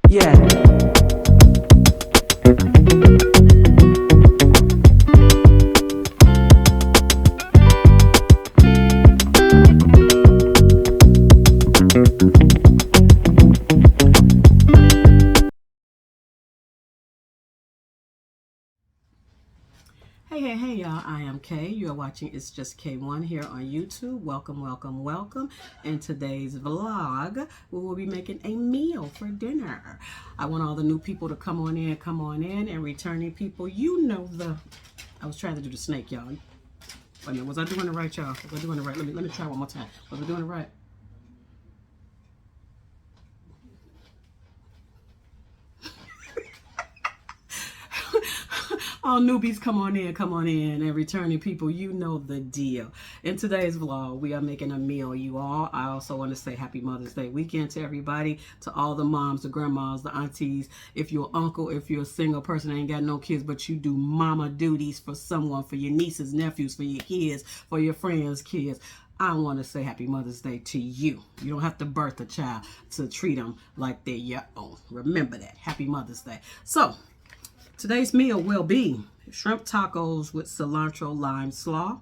Yeah. Hey, y'all. I am Kay. You are watching It's Just K1 here on YouTube. Welcome, welcome, welcome. In today's vlog, we will be making a meal for dinner. I want all the new people to come on in, and returning people, you know I was trying to do the snake, y'all. Wait a minute, was I doing it right, y'all? Was I doing it right? Let me try one more time. Was I doing it right? All newbies, come on in, and returning people, you know the deal. In today's vlog, we are making a meal, you all. I also want to say happy Mother's Day weekend to everybody, to all the moms, the grandmas, the aunties. If you're an uncle, if you're a single person, ain't got no kids, but you do mama duties for someone, for your nieces, nephews, for your kids, for your friends' kids, I want to say happy Mother's Day to you. You don't have to birth a child to treat them like they're your own. Remember that. Happy Mother's Day. So, today's meal will be shrimp tacos with cilantro lime slaw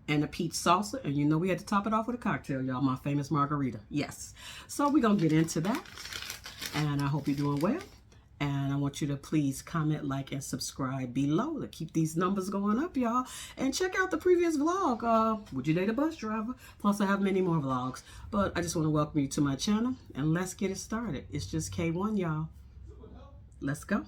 and a peach salsa. And you know we had to top it off with a cocktail, y'all. My famous margarita. Yes. So we're going to get into that. And I hope you're doing well. And I want you to please comment, like, and subscribe below to keep these numbers going up, y'all. And check out the previous vlog, Would You Date a Bus Driver? Plus, I have many more vlogs. But I just want to welcome you to my channel. And let's get it started. It's just K1, y'all. Let's go.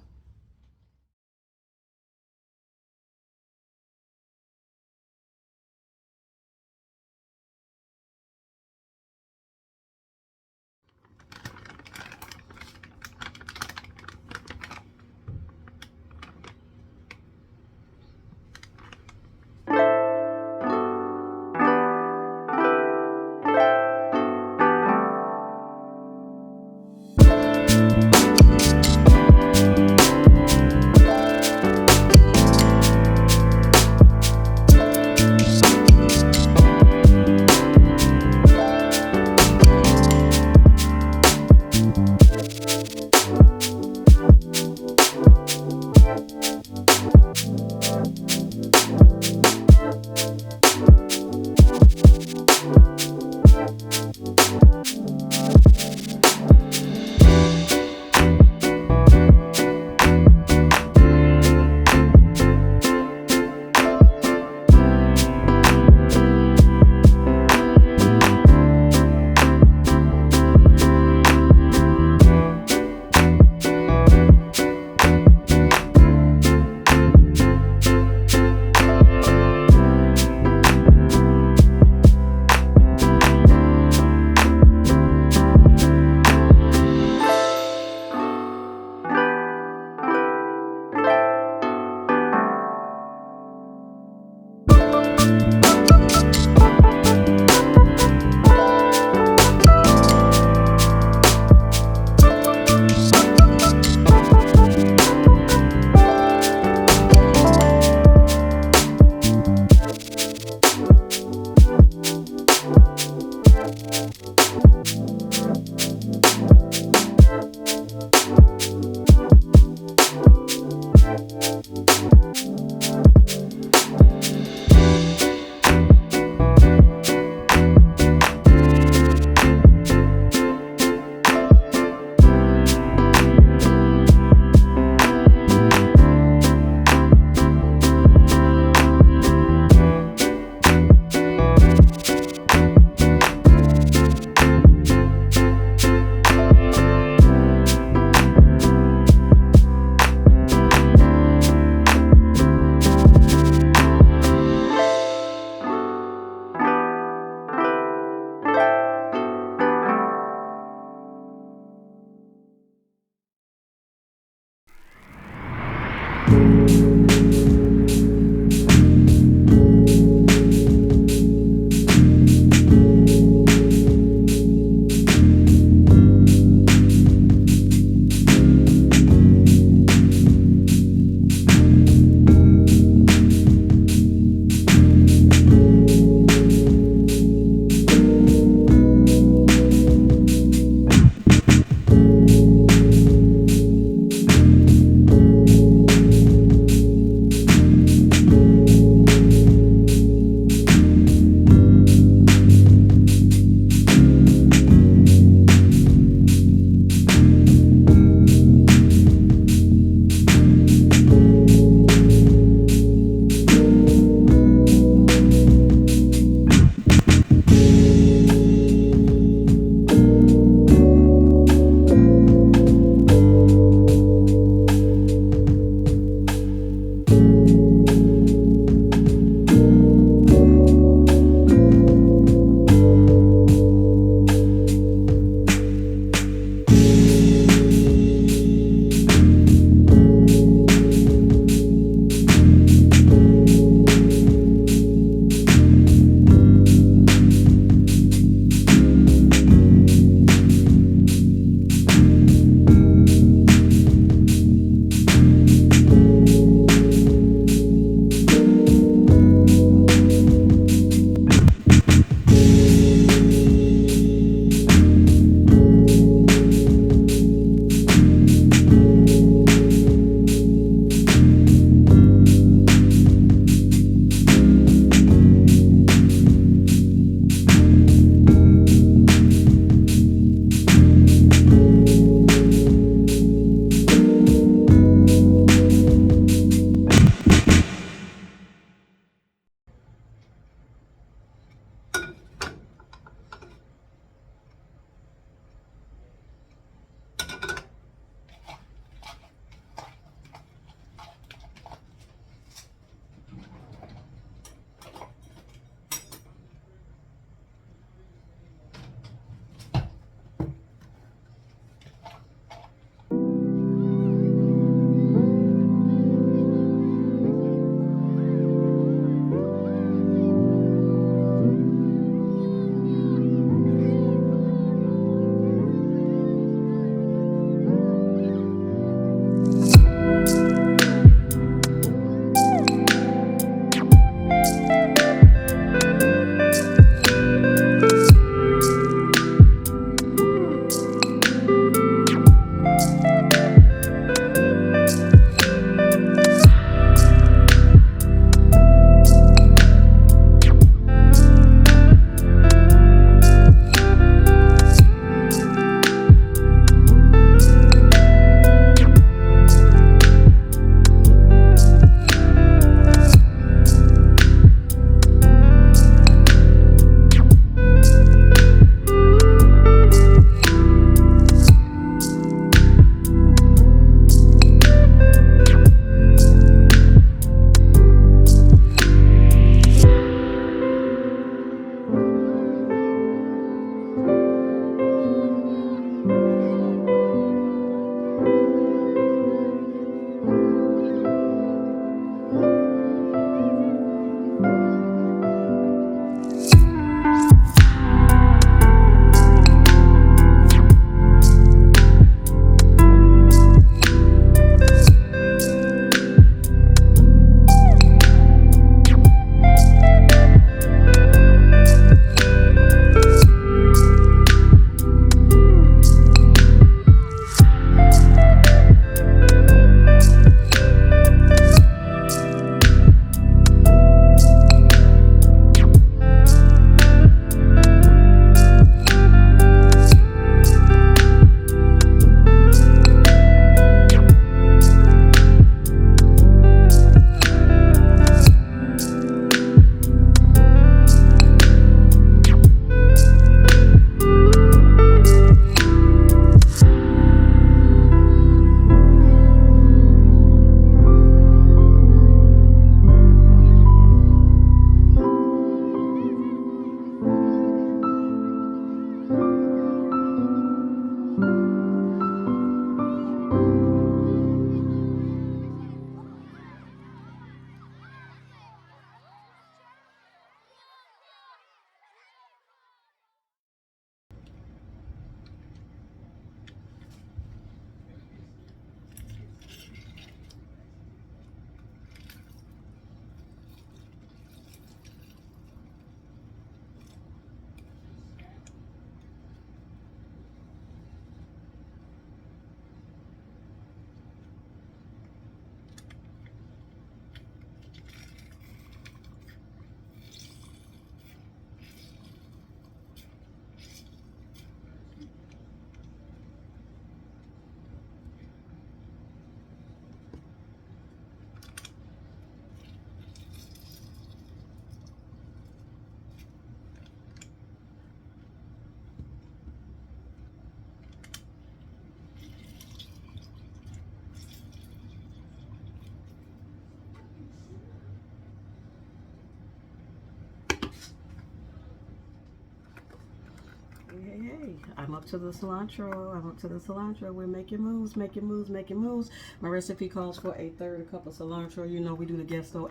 I'm up to the cilantro. I'm up to the cilantro. We're making moves, making moves, making moves. My recipe calls for a third cup of cilantro. You know we do the ghetto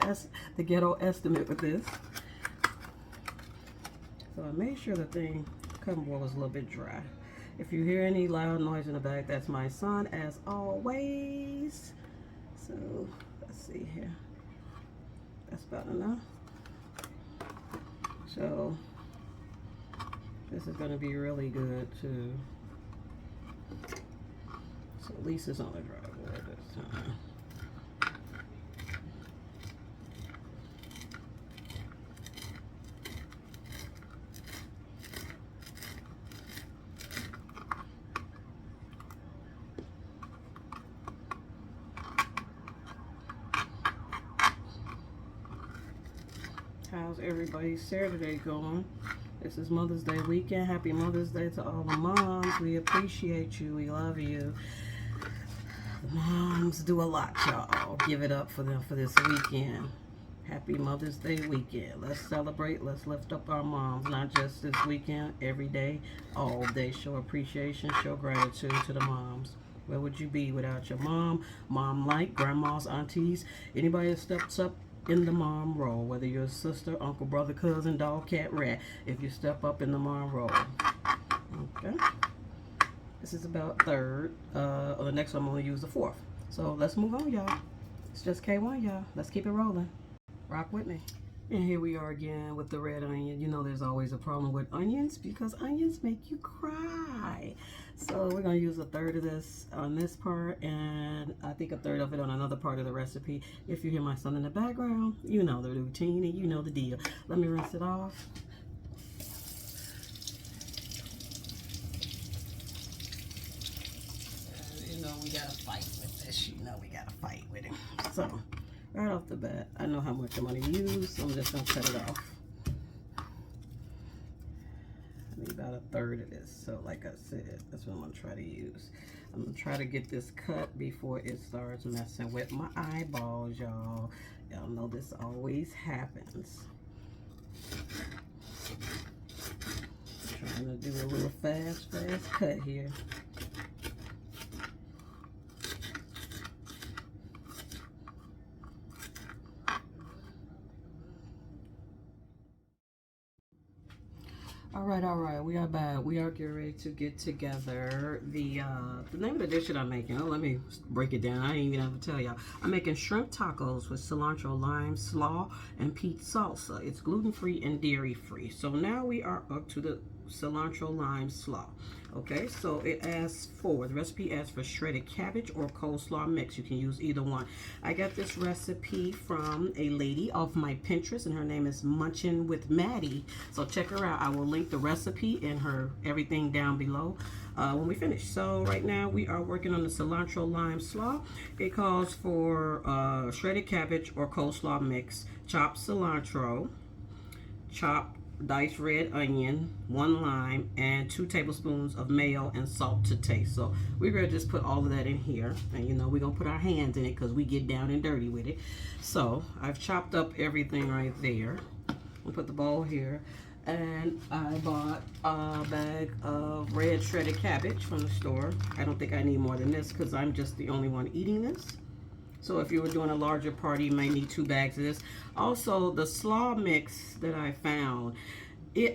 estimate with this. So I made sure the thing cutting board was a little bit dry. If you hear any loud noise in the back, that's my son as always. So let's see here. That's about enough. So this is going to be really good too. So at least it's on the dry board this time. How's everybody's Saturday going? This is Mother's Day weekend. Happy Mother's Day to all the moms. We appreciate you. We love you. The moms do a lot, y'all. Give it up for them for this weekend. Happy Mother's Day weekend. Let's celebrate. Let's lift up our moms. Not just this weekend, every day, all day. Show appreciation, show gratitude to the moms. Where would you be without your mom? Mom-like, grandmas, aunties, anybody that steps up in the mom role, whether you're a sister, uncle, brother, cousin, dog, cat, rat, if you step up in the mom role. Okay. This is about third. The next one I'm going to use the fourth. So let's move on, y'all. It's just K1, y'all. Let's keep it rolling. Rock with me. And here we are again with the red onion. You know there's always a problem with onions because onions make you cry. So we're going to use a third of this on this part and I think a third of it on another part of the recipe. If you hear my son in the background, you know the routine and you know the deal. Let me rinse it off. You know we got to fight with this. You know we got to fight with it. So right off the bat, I know how much I'm going to use, so I'm just going to cut it off. I need about a third of this, so like I said, that's what I'm going to try to use. I'm going to try to get this cut before it starts messing with my eyeballs, y'all. Y'all know this always happens. Trying to do a little fast cut here. All right, we are back. We are getting ready to get together the name of the dish that I'm making. Oh, let me break it down. I ain't even have to tell y'all. I'm making shrimp tacos with cilantro, lime, slaw, and peach salsa. It's gluten-free and dairy-free. So now we are up to the cilantro, lime, slaw. Okay, so it asks for, the recipe asks for shredded cabbage or coleslaw mix. You can use either one. I got this recipe from a lady off my Pinterest, and her name is Munchin with Maddie. So check her out. I will link the recipe and her everything down below when we finish. So right now we are working on the cilantro lime slaw. It calls for shredded cabbage or coleslaw mix, chopped cilantro, chopped diced red onion, 1 lime, and 2 tablespoons of mayo and salt to taste. So we're going to just put all of that in here. And you know, we're going to put our hands in it because we get down and dirty with it. So I've chopped up everything right there. We'll put the bowl here. And I bought a bag of red shredded cabbage from the store. I don't think I need more than this because I'm just the only one eating this. So if you were doing a larger party, you may need 2 bags of this. Also, the slaw mix that I found,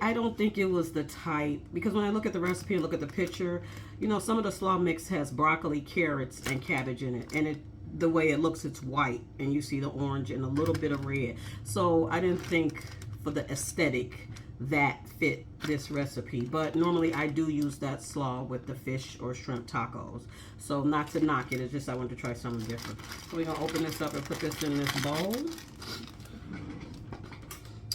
I don't think it was the type, because when I look at the recipe and look at the picture, you know, some of the slaw mix has broccoli, carrots, and cabbage in it. And the way it looks, it's white, and you see the orange and a little bit of red. So I didn't think for the aesthetic that fit this recipe, but normally I do use that slaw with the fish or shrimp tacos. So not to knock it, it's just I wanted to try something different. So we're gonna open this up and put this in this bowl.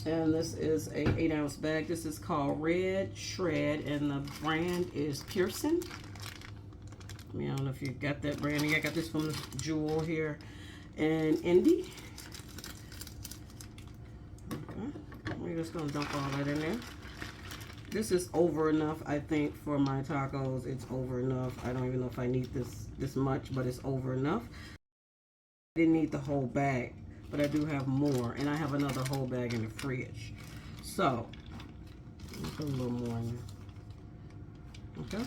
And this is a 8-ounce bag. This is called Red Shred, and the brand is Pearson. I mean, I don't know if you got that brand. I got this from Jewel here in Indy. We're just gonna dump all that in there. This is over enough, I think, for my tacos. It's over enough. I don't even know if I need this much, but it's over enough. I didn't need the whole bag, but I do have more, and I have another whole bag in the fridge. So, put a little more in there. Okay,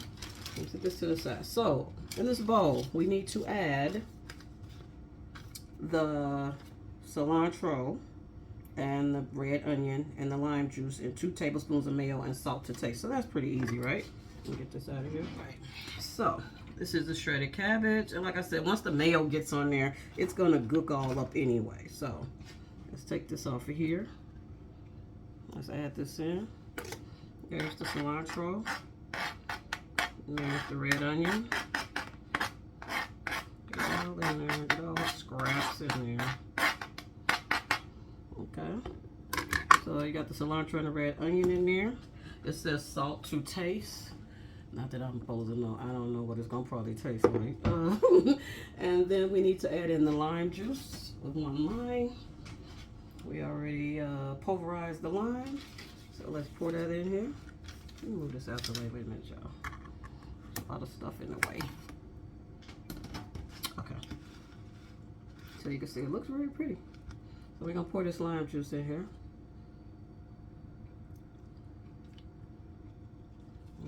let's set this to the side. So in this bowl, we need to add the cilantro and the red onion and the lime juice and 2 tablespoons of mayo and salt to taste. So that's pretty easy, right? Let me get this out of here. Right. So this is the shredded cabbage, and like I said, once the mayo gets on there, it's gonna gook all up anyway. So let's take this off of here. Let's add this in. There's the cilantro. And there's the red onion. Get it all in there. Get all the scraps in there. Okay. So you got the cilantro and the red onion in there. It says salt to taste. Not that I'm supposed to know. I don't know what it's going to probably taste like. And then we need to add in the lime juice with 1 lime. We already pulverized the lime. So let's pour that in here. Let me move this out the way. Wait a minute, y'all. There's a lot of stuff in the way. Okay. So you can see it looks very pretty. So we're going to pour this lime juice in here.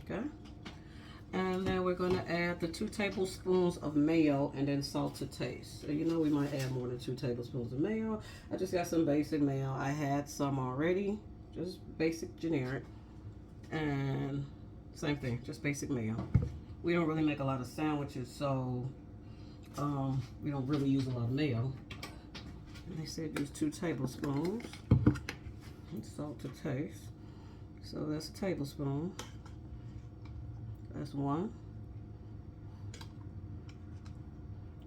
Okay. And then we're going to add the 2 tablespoons of mayo and then salt to taste. So you know we might add more than 2 tablespoons of mayo. I just got some basic mayo. I had some already. Just basic generic. And same thing, just basic mayo. We don't really make a lot of sandwiches, so we don't really use a lot of mayo. And they said use 2 tablespoons. And salt to taste. So that's a tablespoon. That's 1.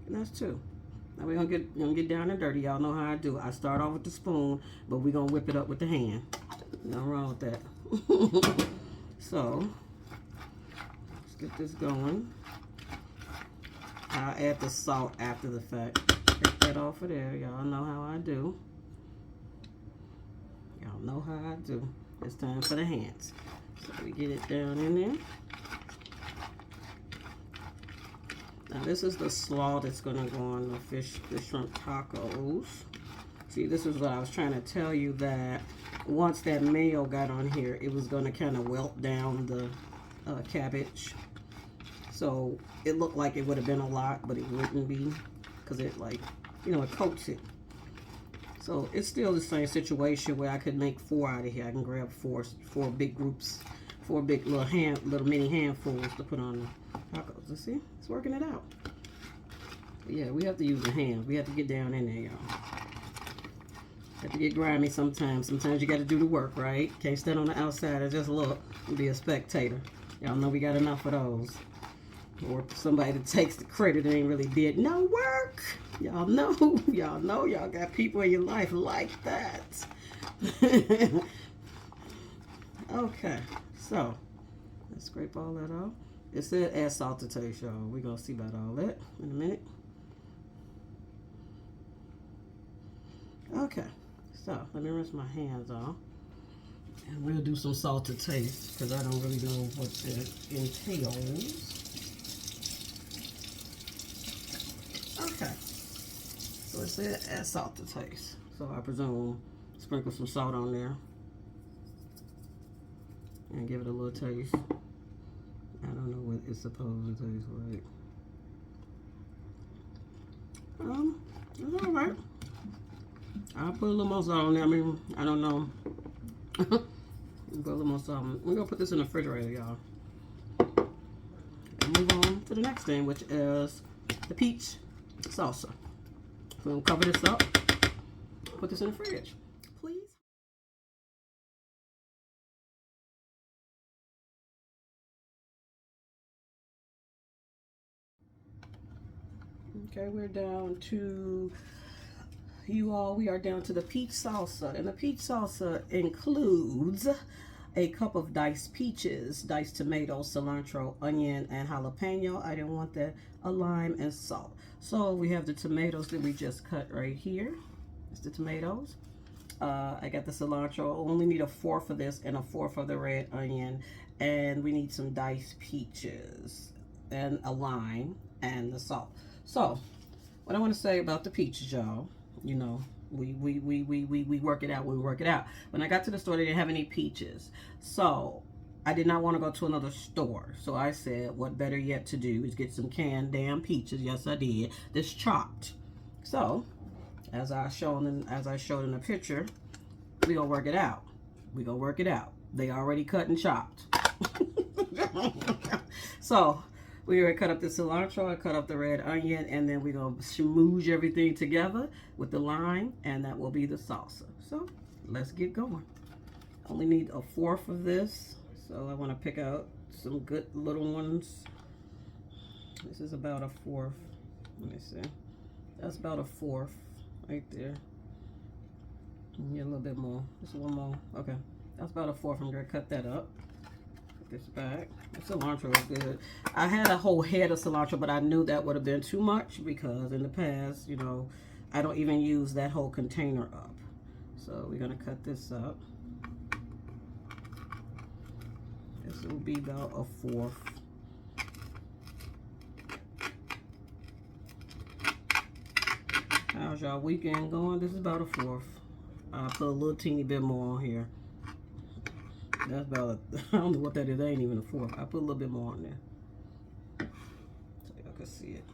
And that's 2. Now we're gonna get down and dirty. Y'all know how I do. I start off with the spoon, but we're gonna whip it up with the hand. Nothing wrong with that. So let's get this going. I'll add the salt after the fact. Take that off of there. Y'all know how I do. Y'all know how I do. It's time for the hands. So we get it down in there. Now this is the slaw that's gonna go on the shrimp tacos. See, this is what I was trying to tell you, that once that mayo got on here, it was gonna kind of wilt down the cabbage. So it looked like it would have been a lot, but it wouldn't be, because it, like, you know, it coats it. So it's still the same situation where I could make 4 out of here. I can grab four big groups, 4 big little mini handfuls to put on the tacos. You see, it's working it out. But yeah, we have to use the hands. We have to get down in there, y'all. Have to get grimy sometimes. Sometimes you got to do the work, right? Can't stand on the outside and just look and be a spectator. Y'all know we got enough of those. Or somebody that takes the credit and ain't really did no work. Y'all know. Y'all know. Y'all got people in your life like that. Okay. So, let's scrape all that off. It said add salt to taste, y'all. We're going to see about all that in a minute. Okay. So, let me rinse my hands off. And we'll do some salt to taste, because I don't really know what that entails. Okay. So it said add salt to taste. So I presume sprinkle some salt on there. And give it a little taste. I don't know what it's supposed to taste like. It's alright. I'll put a little more salt on there. I mean, I don't know. Put a little more salt. We're going to put this in the refrigerator, y'all. And move on to the next thing, which is the peach salsa. So we'll cover this up. Put this in the fridge, please. Okay, we're down to... we are down to the peach salsa, and the peach salsa includes a cup of diced peaches, diced tomatoes, cilantro, onion, and jalapeno. I didn't want that. A lime and salt. So we have the tomatoes that we just cut right here. It's the tomatoes. I got the cilantro. Only need a 1/4 of this and a 1/4 of the red onion, and we need some diced peaches and a lime and the salt. So what I want to say about the peaches, y'all, you know, we work it out. We work it out. When I got to the store, they didn't have any peaches. So I did not want to go to another store. So I said, what better yet to do is get some canned damn peaches. Yes, I did. This chopped. So, as I showed in the picture, we gonna work it out. We gonna work it out. They already cut and chopped. So, we already cut up the cilantro, I cut up the red onion, and then we're gonna smoosh everything together with the lime, and that will be the salsa. So, let's get going. Only need a fourth of this. So I want to pick out some good little ones. This is about a fourth. Let me see. That's about a fourth right there. Get a little bit more. Just one more. Okay. That's about a fourth. I'm going to cut that up. Put this back. The cilantro is good. I had a whole head of cilantro, but I knew that would have been too much because in the past, you know, I don't even use that whole container up. So we're going to cut this up. This will be about a fourth. How's y'all weekend going? This is about a fourth. I'll put a little teeny bit more on here. That's about I don't know what that is. That ain't even a fourth. I put a little bit more on there. So y'all can see it.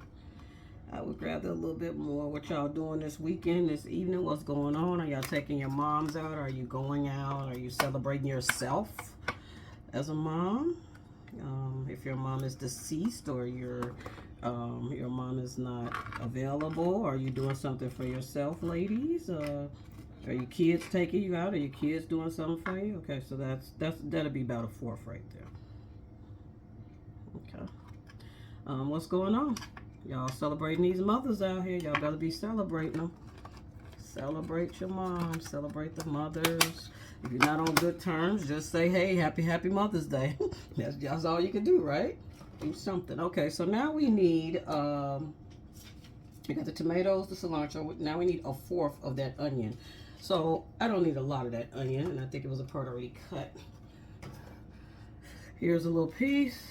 I would grab a little bit more. What y'all doing this weekend, this evening? What's going on? Are y'all taking your moms out? Are you going out? Are you celebrating yourself as a mom? If your mom is deceased or your mom is not available, are you doing something for yourself, ladies? Are your kids taking you out? Are your kids doing something for you? Okay, so that'll be about a fourth right there. Okay. What's going on? Y'all celebrating these mothers out here. Y'all better be celebrating them. Celebrate your mom. Celebrate the mothers. If you're not on good terms, just say, hey, happy Mother's Day. That's all you can do, right? Do something. Okay, so now we need, we got the tomatoes, the cilantro. Now we need a fourth of that onion. So I don't need a lot of that onion, and I think it was a part already cut. Here's a little piece.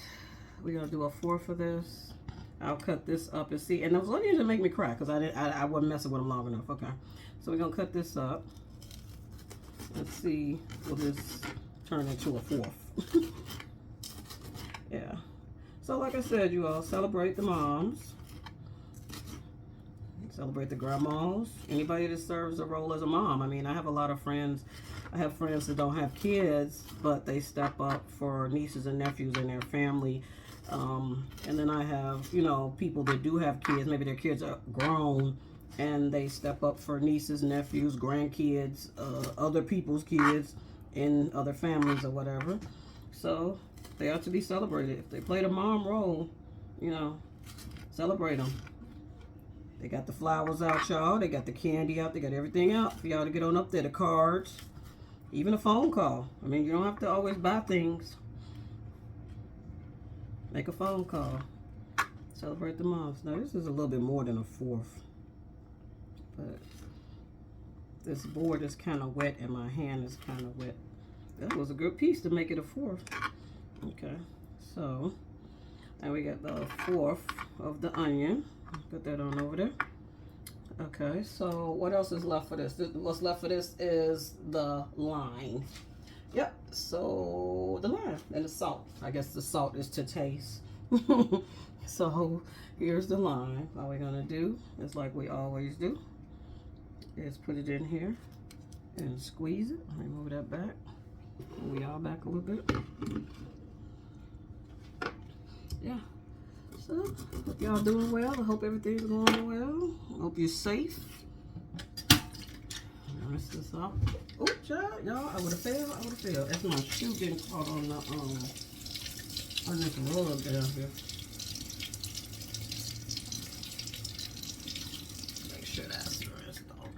We're going to do a fourth of this. I'll cut this up and see. And those onions didn't make me cry because I wasn't messing with them long enough. Okay, so we're going to cut this up. Let's see, will this turn into a fourth? Yeah. So like I said, you all celebrate the moms. Celebrate the grandmas. Anybody that serves a role as a mom. I mean, I have a lot of friends. I have friends that don't have kids, but they step up for nieces and nephews in their family. And then I have, you know, people that do have kids. Maybe their kids are grown. And they step up for nieces, nephews, grandkids, other people's kids in other families or whatever. So they ought to be celebrated. If they played a mom role, you know, celebrate them. They got the flowers out, y'all. They got the candy out. They got everything out for y'all to get on up there. The cards, even a phone call. I mean, you don't have to always buy things. Make a phone call. Celebrate the moms. Now, this is a little bit more than a fourth. But this board is kind of wet and my hand is kind of wet. That was a good piece to make it a fourth. Okay, so now we got the fourth of the onion. Put that on over there. Okay, so what else is left for this? What's left for this is the lime. Yep, so the lime and the salt. I guess the salt is to taste. So here's the lime. All we're gonna do is like we always do. Is put it in here and squeeze it. Let me move that back. We all back a little bit. Yeah. So, hope y'all doing well. I hope everything's going well. I hope you're safe. Mess this up. Oh, child, y'all, I would have failed. I would have failed. That's my shoe getting caught on the on this rug down here. Make sure that's the rest of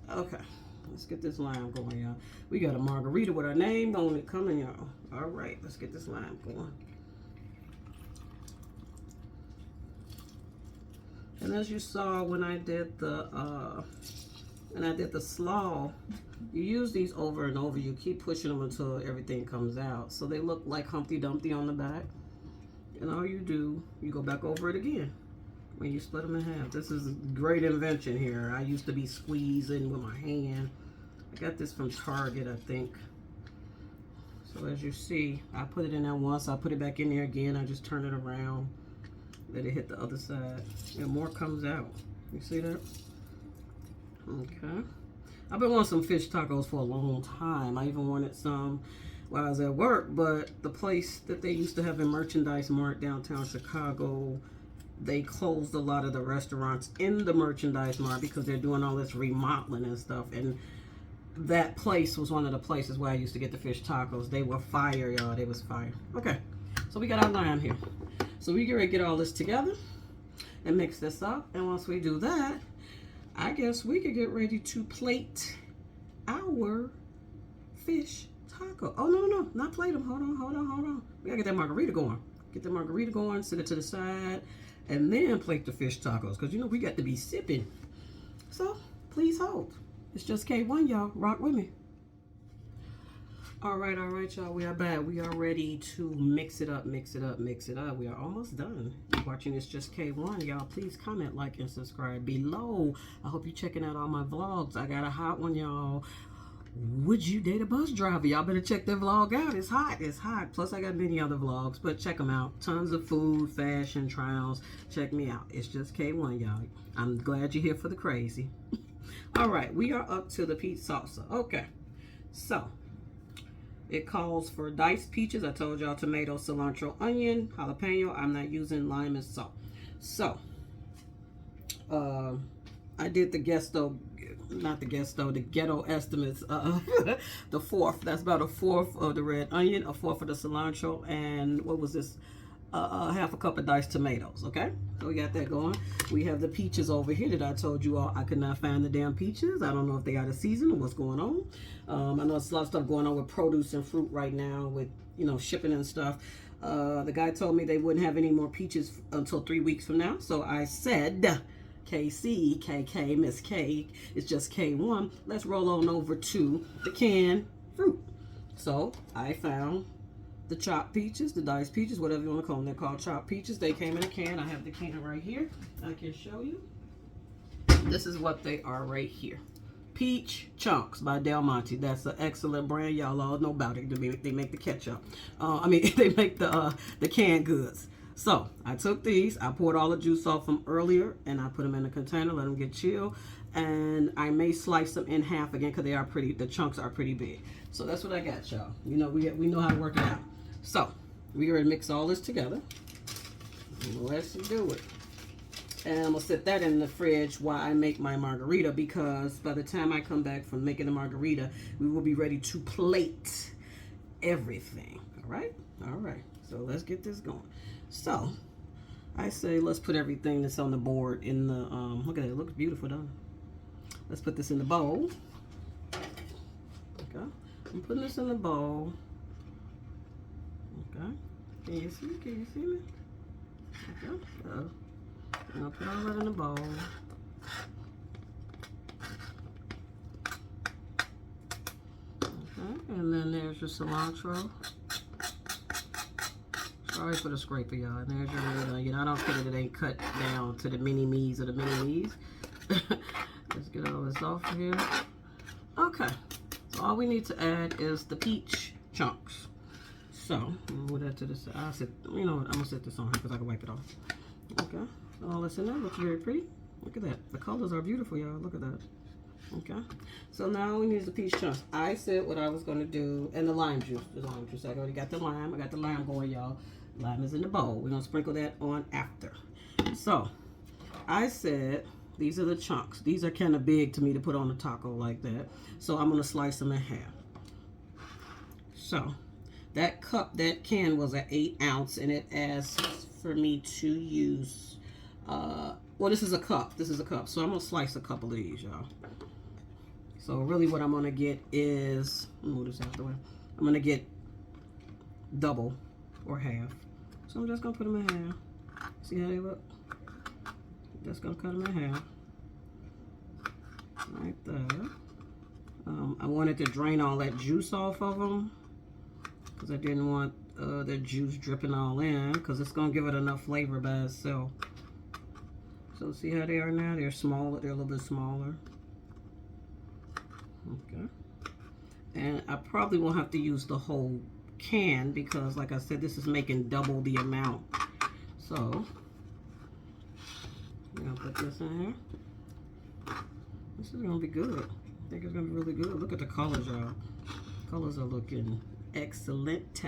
it. Okay, let's get this lime going, y'all. We got a margarita with our name on it coming, y'all. All right, let's get this lime going. And as you saw when I did the slaw, you use these over and over. You keep pushing them until everything comes out. So they look like Humpty Dumpty on the back. And all you do, you go back over it again when you split them in half. This is a great invention here. I used to be squeezing with my hand. I got this from Target, I think. So So as you see, I put it in there once, I put it back in there again, I just turn it around, let it hit the other side, and more comes out. You see that? Okay. I've been wanting some fish tacos for a long time. I even wanted some while I was at work, but the place that they used to have in Merchandise Mart downtown Chicago, they closed a lot of the restaurants in the Merchandise Mart because they're doing all this remodeling and stuff. And that place was one of the places where I used to get the fish tacos. They were fire, y'all. They was fire. Okay, so we got our lime here. So we get ready to get all this together and mix this up. And once we do that, I guess we could get ready to plate our fish taco. Oh, no, not plate them. Hold on. We gotta get that margarita going. Get the margarita going, set it to the side, and then plate the fish tacos. Because, you know, we got to be sipping. So, please hold. It's just K1, y'all. Rock with me. All right, y'all. We are back. We are ready to mix it up. We are almost done. You're watching It's Just K1, y'all. Please comment, like, and subscribe below. I hope you're checking out all my vlogs. I got a hot one, y'all. Would you date a bus driver? Y'all better check that vlog out. It's hot. Plus, I got many other vlogs, but check them out. Tons of food, fashion, trials. Check me out. It's Just K1, y'all. I'm glad you're here for the crazy. All right, we are up to the peach salsa. Okay, so it calls for diced peaches. I told y'all tomato, cilantro, onion, jalapeno. I'm not using lime and salt. So, I did the the ghetto estimates. The fourth. That's about a fourth of the red onion, a fourth of the cilantro, and what was this? Half a cup of diced tomatoes. Okay, so we got that going. We have the peaches over here that I told you all I could not find the damn peaches. I don't know if they out of season or what's going on. I know there's a lot of stuff going on with produce and fruit right now with, you know, shipping and stuff. The guy told me they wouldn't have any more peaches until 3 weeks from now. So I said, KC, KK, Miss K, it's just K1. Let's roll on over to the canned fruit. So I found the chopped peaches, the diced peaches, whatever you want to call them. They're called chopped peaches. They came in a can. I have the can right here. I can show you. This is what they are right here. Peach Chunks by Del Monte. That's an excellent brand. Y'all all know about it. They make the ketchup. They make the canned goods. So I took these. I poured all the juice off them earlier, and I put them in a container, let them get chilled. And I may slice them in half again because they are pretty. The chunks are pretty big. So that's what I got, y'all. You know, we know how to work it out. So we're going to mix all this together. Let's do it. And I'm going to set that in the fridge while I make my margarita, because by the time I come back from making the margarita, we will be ready to plate everything. All right? All right. So let's get this going. So I say let's put everything that's on the board in the, look at it. It looks beautiful, doesn't it? Let's put this in the bowl. Okay. I'm putting this in the bowl. Okay. Can you see? Can you see me? Okay. So I'll put all that in the bowl. Okay. And then there's your cilantro. Sorry for the scraper, y'all. And there's your red onion. I don't care that it ain't cut down to the mini-me's or the mini-me's. Let's get all this off of here. Okay. So all we need to add is the peach chunks. So, I'm gonna move that to the side. I'll set, you know what, I'm gonna set this on here because I can wipe it off. Okay, so all this in there looks very pretty. Look at that. The colors are beautiful, y'all. Look at that. Okay, so now we need the peach chunks. I said what I was gonna do, and the lime juice. I already got the lime. I got the lime going, y'all. Lime is in the bowl. We're gonna sprinkle that on after. So, I said these are the chunks. These are kind of big to me to put on a taco like that. So I'm gonna slice them in half. So that can was an 8 ounce, and it asks for me to use, well, this is a cup. This is a cup. So I'm gonna slice a couple of these, y'all. So really what I'm gonna get is, move this out the way. I'm gonna get double or half. So I'm just gonna put them in half. See how they look? Just gonna cut them in half. Right there. I wanted to drain all that juice off of them because I didn't want the juice dripping all in, because it's gonna give it enough flavor by itself. So see how they are now? They're smaller. They're a little bit smaller. Okay. And I probably won't have to use the whole can, because like I said, this is making double the amount. So I'm gonna put this in here. This is gonna be good. I think it's gonna be really good. Look at the colors, y'all. Colors are looking excellent.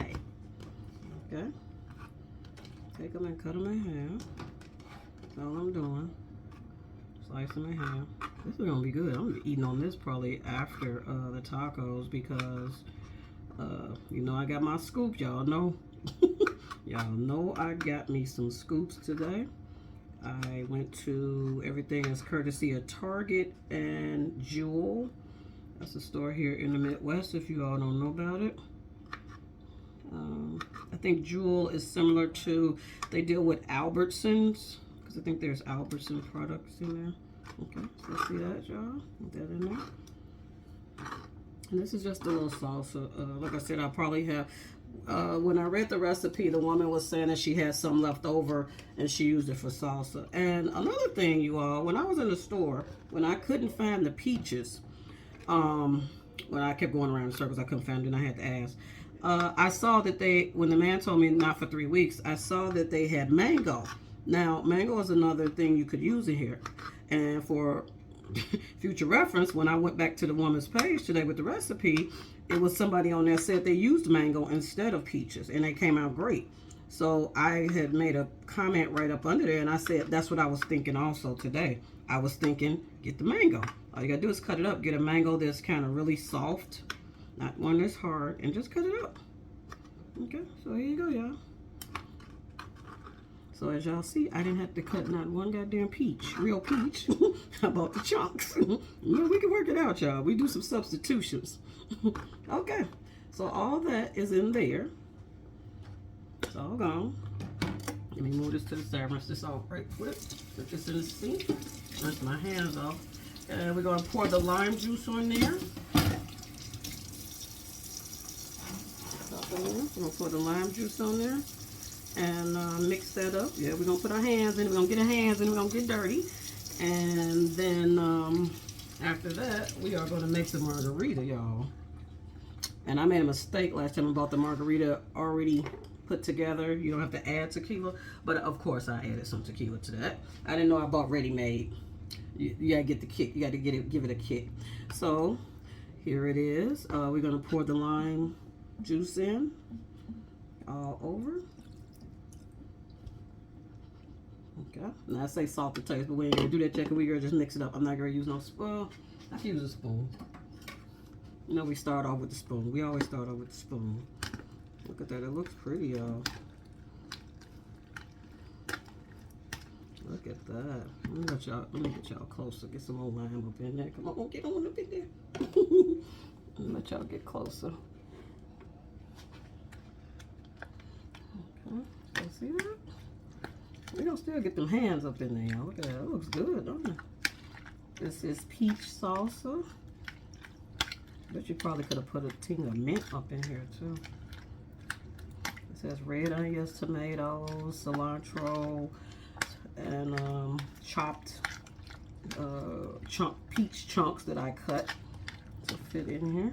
Okay. Take them and cut them in half. That's all I'm doing. Slice them in half. This is gonna be good. I'm gonna be eating on this probably after the tacos, because you know I got my scoop. Y'all know. Y'all know I got me some scoops today. I went to Everything is Courtesy of Target and Jewel. That's a store here in the Midwest if you all don't know about it. I think Jewel is similar to, they deal with Albertsons, because I think there's Albertson products in there. Okay, so see that, y'all? Put that in there. And this is just a little salsa. Like I said, I'll probably have, when I read the recipe, the woman was saying that she had some left over and she used it for salsa. And another thing, you all, when I was in the store, when I couldn't find the peaches, when I kept going around in circles, I couldn't find it and I had to ask. I saw that when the man told me not for 3 weeks, I saw that they had mango. Now, mango is another thing you could use in here. And for future reference, when I went back to the woman's page today with the recipe, it was somebody on there said they used mango instead of peaches, and they came out great. So I had made a comment right up under there, and I said that's what I was thinking also today. I was thinking, get the mango. All you gotta do is cut it up. Get a mango that's kind of really soft, not one that's hard, and just cut it up. Okay, so here you go, y'all. So as y'all see, I didn't have to cut not one goddamn peach, real peach. I bought the chunks. You know, we can work it out, y'all. We do some substitutions. Okay, so all that is in there. It's all gone. Let me move this to the side. Rinse this off right quick. Put this in the sink. Rinse my hands off. And we're going to pour the lime juice on there. We're going to pour the lime juice on there and mix that up. Yeah, we're going to put our hands in. We're going to get our hands in. We're going to get dirty. And then after that, we are going to make the margarita, y'all. And I made a mistake last time. I bought the margarita already put together. You don't have to add tequila. But of course, I added some tequila to that. I didn't know I bought ready-made. You gotta get the kick. You gotta give it a kick. So here it is. We're gonna pour the lime juice in all over. Okay. Now I say salt to taste, but we ain't gonna do that, chicken. We're gonna just mix it up. I'm not gonna use no spoon. I can use a spoon. You know, we start off with the spoon. We always start off with the spoon. Look at that. It looks pretty, y'all. Look at that. Let me get y'all closer. Get some more lime up in there. Come on, get on up in there. Let y'all get closer. Okay, so see that? We're gonna still get them hands up in there, y'all. Look at that. It looks good, don't it? This is peach salsa. But you probably could have put a ting of mint up in here too. It says red onions, tomatoes, cilantro, and chopped peach chunks that I cut to fit in here.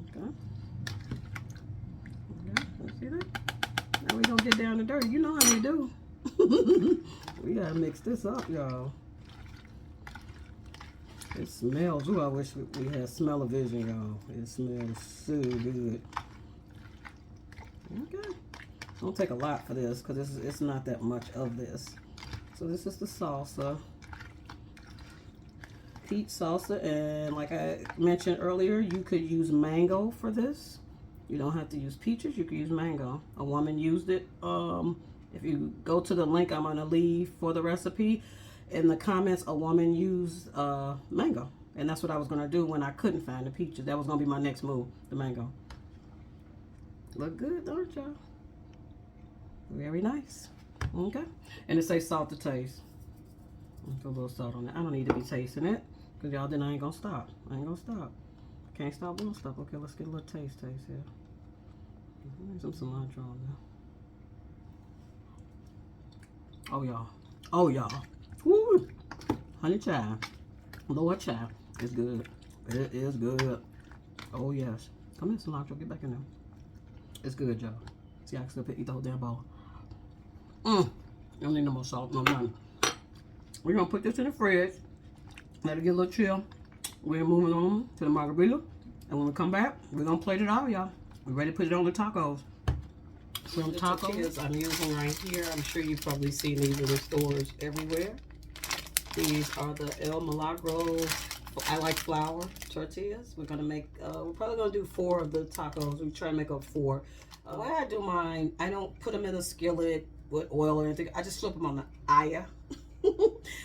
Okay. Okay, let's see that? Now we're gonna get down to dirty. You know how we do. We gotta mix this up, y'all. It smells. Ooh, I wish we had smell-o-vision, y'all. It smells so good. Okay. Don't take a lot for this because it's not that much of this. So this is the salsa. Peach salsa, and like I mentioned earlier, you could use mango for this. You don't have to use peaches, you could use mango. A woman used it. If you go to the link I'm gonna leave for the recipe, in the comments, a woman used mango. And that's what I was gonna do when I couldn't find the peaches. That was gonna be my next move, the mango. Look good, don't y'all? Very nice. Okay. And it says salt to taste. Put a little salt on it. I don't need to be tasting it. Because y'all, then I ain't gonna stop. I ain't gonna stop. Can't stop, won't stop. Okay, let's get a little taste here. Some cilantro on there. Oh, y'all. Oh, y'all. Woo! Honey child. Lord child. It's good. It is good. Oh, yes. Come in, cilantro. Get back in there. It's good, y'all. See, I can still eat the whole damn bowl. I don't need no more salt, no nothing. We're gonna put this in the fridge. Let it get a little chill. We're moving on to the margarita. And when we come back, we're gonna plate it all, y'all. We're ready to put it on the tacos. Some tacos I'm using right here. I'm sure you've probably seen these in the stores everywhere. These are the El Milagro, I like flour tortillas. We're gonna make, we're probably gonna do 4 of the tacos. We try to make up 4. The way I do mine, I don't put them in a skillet with oil or anything. I just flip them on the aya.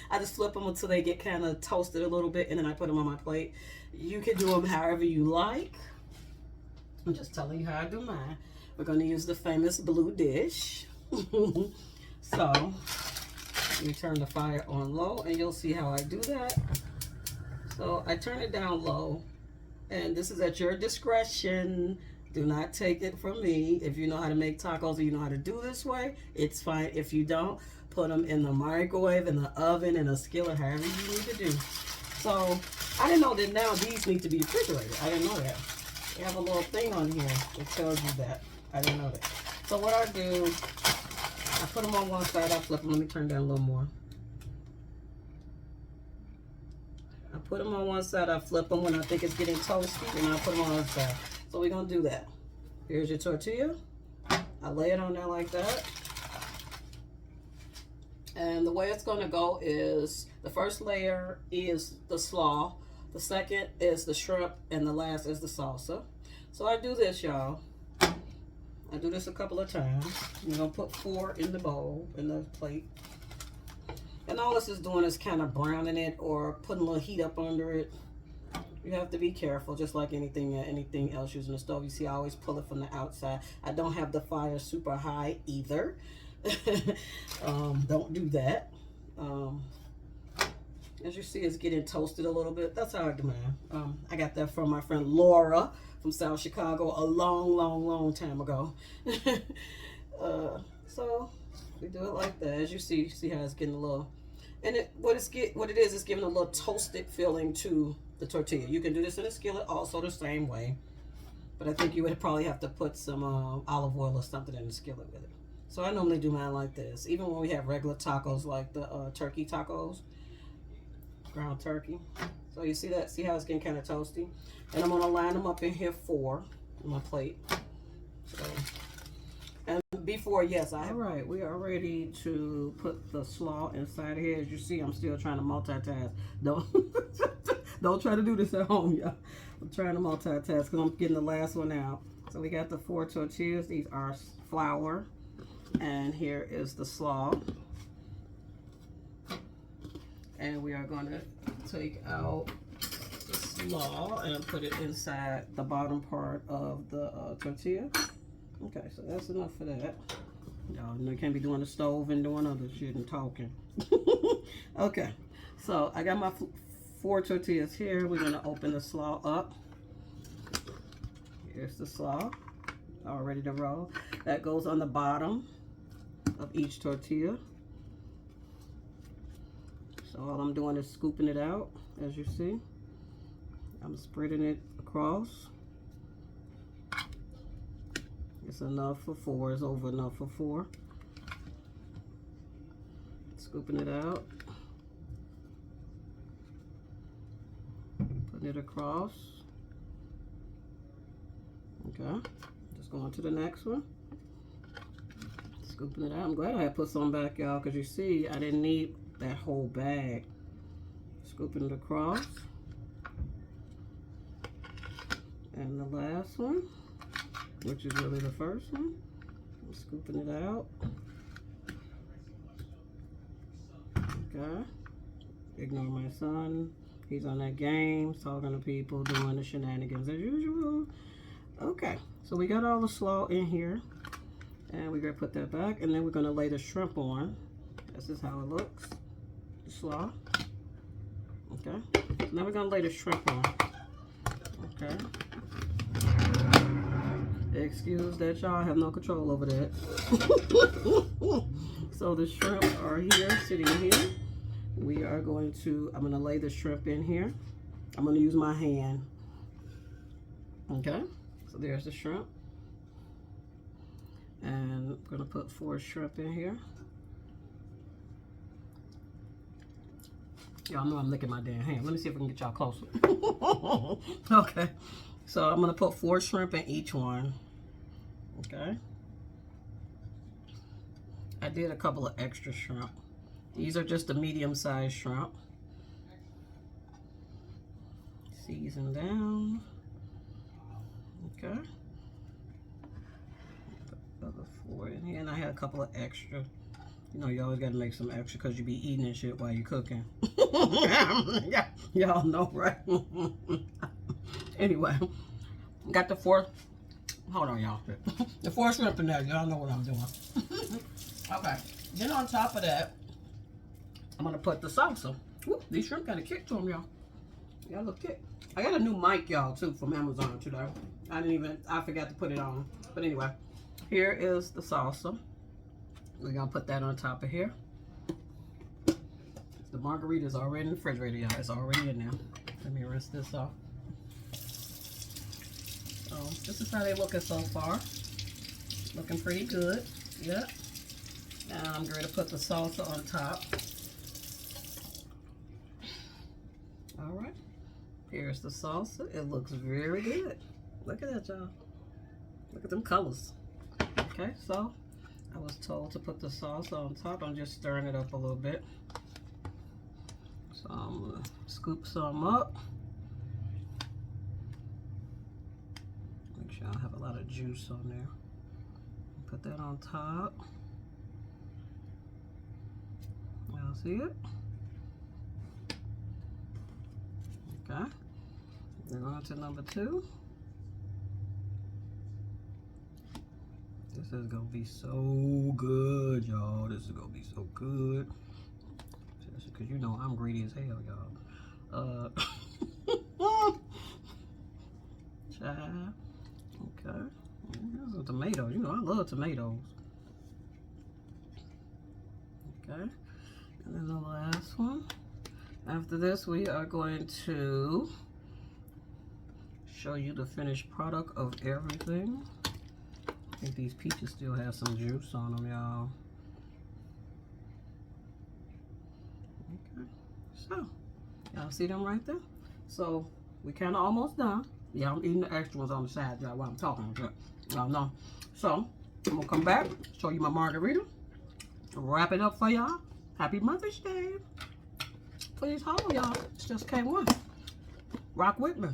I just flip them until they get kind of toasted a little bit, and then I put them on my plate. You can do them however you like. I'm just telling you how I do mine. We're going to use the famous blue dish. So, let me turn the fire on low, and you'll see how I do that. So, I turn it down low, and this is at your discretion. Do not take it from me. If you know how to make tacos or you know how to do this way, it's fine. If you don't, put them in the microwave, in the oven, in a skillet, however you need to do. So, I didn't know that now these need to be refrigerated. I didn't know that. They have a little thing on here that tells you that. I didn't know that. So what I do, I put them on one side, I flip them. Let me turn down a little more. I put them on one side, I flip them when I think it's getting toasty, and I put them on the other side. So we're going to do that. Here's your tortilla. I lay it on there like that. And the way it's going to go is the first layer is the slaw, the second is the shrimp, and the last is the salsa. So I do this, y'all. I do this a couple of times. I'm going to put 4 in the bowl, in the plate. And all this is doing is kind of browning it or putting a little heat up under it. You have to be careful, just like anything else using the stove. You see, I always pull it from the outside. I don't have the fire super high either. Don't do that. As you see, it's getting toasted a little bit. That's how I do mine. I got that from my friend Laura from South Chicago a long time ago. So we do it like that. As you see how it's getting a little, and what it is giving a little toasted feeling to the tortilla. You can do this in a skillet also the same way, but I think you would probably have to put some olive oil or something in the skillet with it. So I normally do mine like this. Even when we have regular tacos like the turkey tacos, ground turkey. So you see that? See how it's getting kind of toasty? And I'm gonna line them up in here 4 on my plate. So, and before, yes, all right, we are ready to put the slaw inside here. As you see, I'm still trying to multitask. Don't try to do this at home, y'all. I'm trying to multitask because I'm getting the last one out. So we got the 4 tortillas. These are flour. And here is the slaw. And we are going to take out the slaw and put it inside the bottom part of the tortilla. Okay, so that's enough for that. Y'all know you can't be doing the stove and doing other shit and talking. Okay, so I got my 4 tortillas here. We're going to open the slaw up. Here's the slaw, all ready to roll. That goes on the bottom of each tortilla. So all I'm doing is scooping it out, as you see. I'm spreading it across. It's enough for 4, it's over enough for 4. Scooping it out. Putting it across. Okay, just going to the next one. Scooping it out. I'm glad I had put some back, y'all, because you see, I didn't need that whole bag. Scooping it across. And the last one, which is really the first one. I'm scooping it out. Okay. Ignore my son. He's on that game, talking to people, doing the shenanigans as usual. Okay, so we got all the slaw in here. And we're going to put that back, and then we're going to lay the shrimp on. This is how it looks, the slaw. Okay, so now we're going to lay the shrimp on. Okay. Excuse that, y'all, I have no control over that. So the shrimp are here, sitting here. We are going to, I'm going to lay the shrimp in here. I'm going to use my hand. Okay, so there's the shrimp. And I'm gonna put 4 shrimp in here. Y'all know I'm licking my damn hand. Let me see if we can get y'all closer. Okay, so I'm gonna put 4 shrimp in each one. Okay. I did a couple of extra shrimp. These are just the medium-sized shrimp. Season down. Okay. Put the other 4 in here, and I had a couple of extra. You know, you always gotta make some extra because you be eating and shit while you cooking. Y'all know, right? Anyway, got the 4. Hold on, y'all. The 4 shrimp in there. Y'all know what I'm doing. Okay. Then on top of that, I'm gonna put the salsa. Woo, these shrimp got a kick to them, y'all. Y'all look kick. I got a new mic, y'all, too, from Amazon today. I forgot to put it on. But anyway, here is the salsa. We're gonna put that on top of here. The margarita is already in the refrigerator, y'all. It's already in there. Let me rinse this off. So this is how they're looking so far. Looking pretty good. Yep. Now I'm going to put the salsa on top. All right. Here's the salsa. It looks very good. Look at that, y'all. Look at them colors. Okay, so I was told to put the salsa on top. I'm just stirring it up a little bit. So I'm going to scoop some up. Make sure I have a lot of juice on there. Put that on top. Y'all see it? Okay. Then on to number 2. This is gonna be so good, y'all. This is gonna be so good. Just because you know I'm greedy as hell, y'all. Child. Okay. Here's some tomatoes. You know I love tomatoes. Okay. And then the last one. After this, we are going to show you the finished product of everything. I think these peaches still have some juice on them, y'all. Okay, so y'all see them right there? So we kind of almost done. Yeah, I'm eating the extra ones on the side, y'all, while I'm talking. Y'all know. So I'm gonna come back, show you my margarita, wrap it up for y'all. Happy Mother's Day. Please hold, y'all. It's just K1. Rock with me.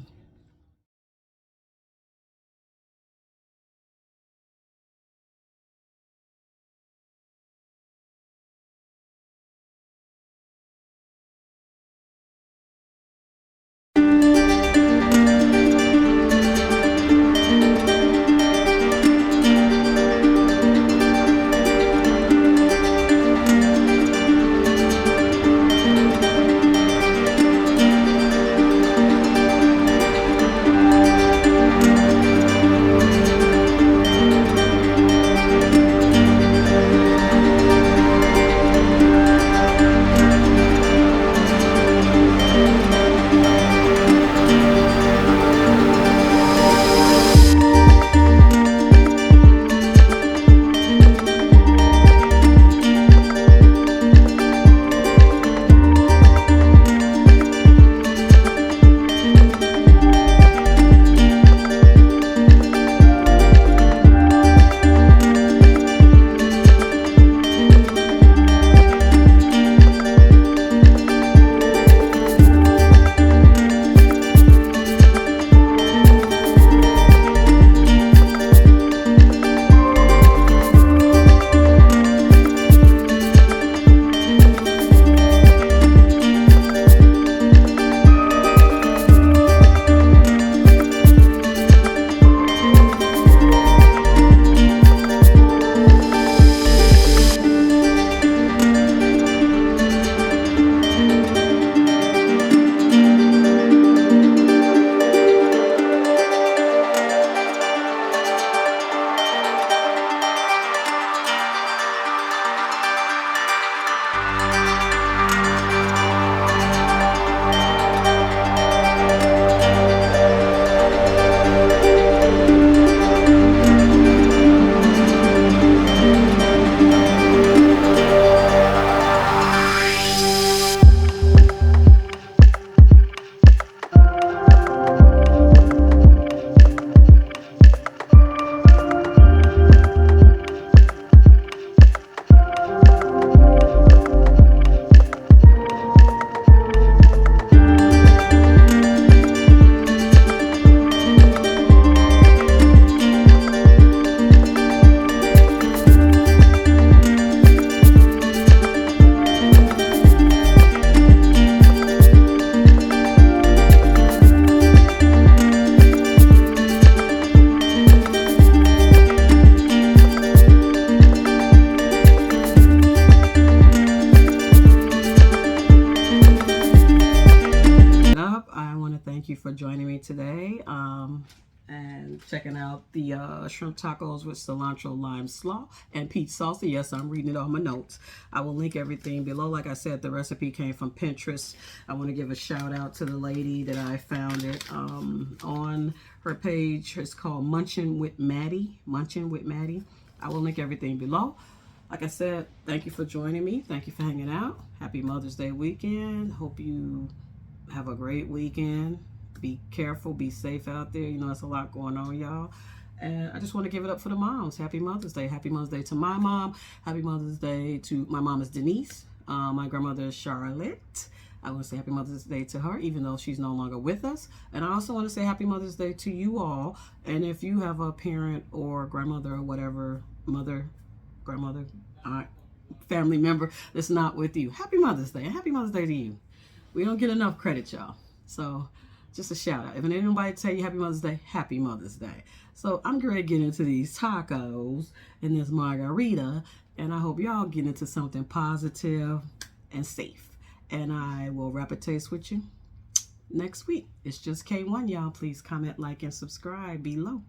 you for joining me today. And checking out the shrimp tacos with cilantro, lime, slaw, and peach salsa. Yes, I'm reading it on my notes. I will link everything below. Like I said, the recipe came from Pinterest. I want to give a shout out to the lady that I found it on her page. It's called Munchin' with Maddie. Munchin' with Maddie. I will link everything below. Like I said, thank you for joining me. Thank you for hanging out. Happy Mother's Day weekend. Hope you have a great weekend. Be careful, be safe out there. You know, it's a lot going on, y'all. And I just want to give it up for the moms. Happy Mother's Day. Happy Mother's Day to my mom. Happy Mother's Day to my mom is Denise. My grandmother is Charlotte. I want to say Happy Mother's Day to her, even though she's no longer with us. And I also want to say Happy Mother's Day to you all. And if you have a parent or grandmother or whatever, mother, grandmother, aunt, family member that's not with you, Happy Mother's Day. And Happy Mother's Day to you. We don't get enough credit, y'all. So just a shout out. If anybody tell you Happy Mother's Day, Happy Mother's Day. So I'm going to get into these tacos and this margarita, and I hope y'all get into something positive and safe. And I will wrap a taste with you next week. It's just K1, y'all. Please comment, like, and subscribe below.